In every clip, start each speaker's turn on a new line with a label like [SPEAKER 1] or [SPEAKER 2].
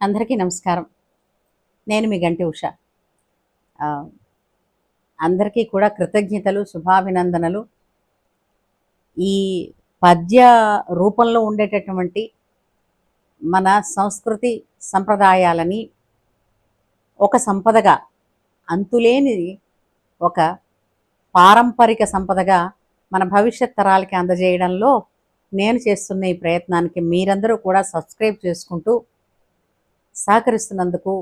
[SPEAKER 1] అందరికీ నమస్కారం. నేను మీ గంటి ఉష. ఆహ్, అందరికీ కూడా కృతజ్ఞతలు, శుభాభినందనలు. ఈ పద్య రూపంలో ఉండేటటువంటి మన సంస్కృతి, సంప్రదాయాలని ఒక సంపదగా, అంతులేని ఒక పారంపరిక సంపదగా మన భవిష్యత్ తరాలకి అందజేయడంలో నేను చేస్తున్న ఈ ప్రయత్నానికి మీరందరూ కూడా సబ్స్క్రైబ్ చేసుకుంటూ సహకరిస్తున్నందుకు,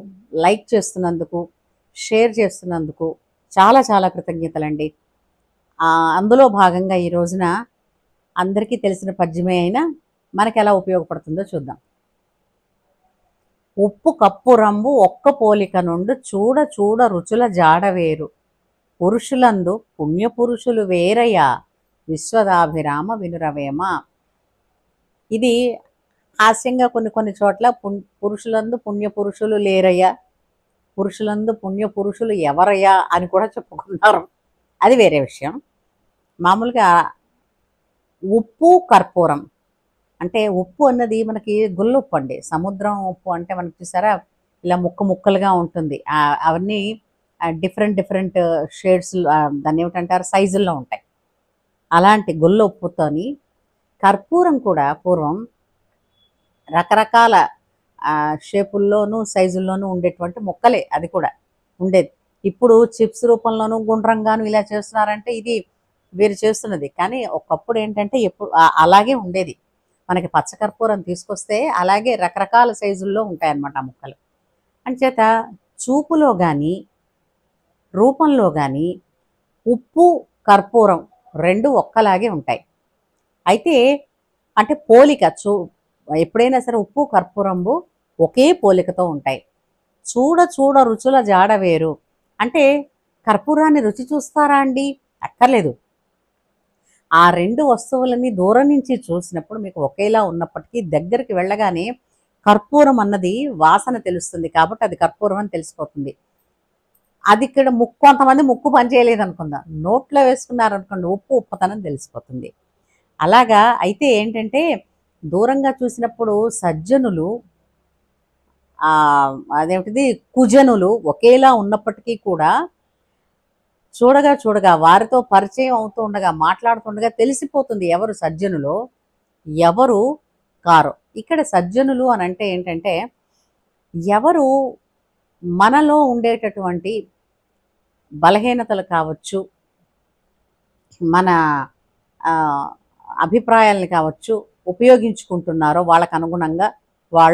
[SPEAKER 1] లైక్ చేస్తున్నందుకు, షేర్ చేస్తున్నందుకు చాలా చాలా కృతజ్ఞతలండి. అందులో భాగంగా ఈ రోజున అందరికీ తెలిసిన పద్యమే అయినా మనకి ఎలా ఉపయోగపడుతుందో చూద్దాం. ఉప్పు కప్పు రంబు ఒక్క పోలిక నుండు చూడ చూడ రుచుల జాడవేరు పురుషులందు పుణ్యపురుషులు వేరయ్యా విశ్వదాభిరామ వినురవేమ. ఇది హాస్యంగా కొన్ని చోట్ల పురుషులందు పుణ్యపురుషులు లేరయ్యా, పురుషులందు పుణ్యపురుషులు ఎవరయ్యా అని కూడా చెప్పుకున్నారు. అది వేరే విషయం. మామూలుగా ఉప్పు కర్పూరం అంటే ఉప్పు అన్నది మనకి గుల్లుప్పు అండి. సముద్రం ఉప్పు అంటే మనకి చూసారా ఇలా ముక్కలుగా ఉంటుంది. అవన్నీ డిఫరెంట్ షేడ్స్, దాన్ని ఏమిటంటారు, సైజుల్లో ఉంటాయి. అలాంటి గుల్ల ఉప్పుతోని కర్పూరం కూడా పూర్వం రకరకాల షేపుల్లోనూ సైజుల్లోనూ ఉండేటువంటి ముక్కలే అది కూడా ఉండేది. ఇప్పుడు చిప్స్ రూపంలోనూ గుండ్రంగాను ఇలా చేస్తున్నారంటే ఇది వీరు చేస్తున్నది. కానీ ఒకప్పుడు ఏంటంటే ఎప్పుడు అలాగే ఉండేది. మనకి పచ్చకర్పూరం తీసుకొస్తే అలాగే రకరకాల సైజుల్లో ఉంటాయన్నమాట ఆ ముక్కలు. అంచేత చూపులో కానీ రూపంలో కానీ ఉప్పు కర్పూరం రెండు ఒక్కలాగే ఉంటాయి. అయితే అంటే పోలిక ఎప్పుడైనా సరే ఉప్పు కర్పూరంబు ఒకే పోలికతో ఉంటాయి. చూడ చూడ రుచుల జాడ వేరు అంటే కర్పూరాన్ని రుచి చూస్తారా అండి? అక్కర్లేదు. ఆ రెండు వస్తువులని దూరం నుంచి చూసినప్పుడు మీకు ఒకేలా ఉన్నప్పటికీ దగ్గరికి వెళ్ళగానే కర్పూరం అన్నది వాసన తెలుస్తుంది కాబట్టి అది కర్పూరం అని తెలిసిపోతుంది. అది ఇక్కడ కొంతమంది ముక్కు పనిచేయలేదు అనుకుందాం, నోట్లో వేసుకున్నారనుకోండి ఉప్పుతనం తెలిసిపోతుంది. అలాగా అయితే ఏంటంటే దూరంగా చూసినప్పుడు సజ్జనులు అదేమిటిది కుజనులు ఒకేలా ఉన్నప్పటికీ కూడా చూడగా వారితో పరిచయం అవుతూ ఉండగా మాట్లాడుతుండగా తెలిసిపోతుంది ఎవరు సజ్జనులో ఎవరు కారో. ఇక్కడ సజ్జనులు అని అంటే ఏంటంటే ఎవరు మనలో ఉండేటటువంటి బలహీనతలు కావచ్చు, మన అభిప్రాయాలని కావచ్చు ఉపయోగించుకుంటున్నారో వాళ్ళకు అనుగుణంగా వాళ్ళు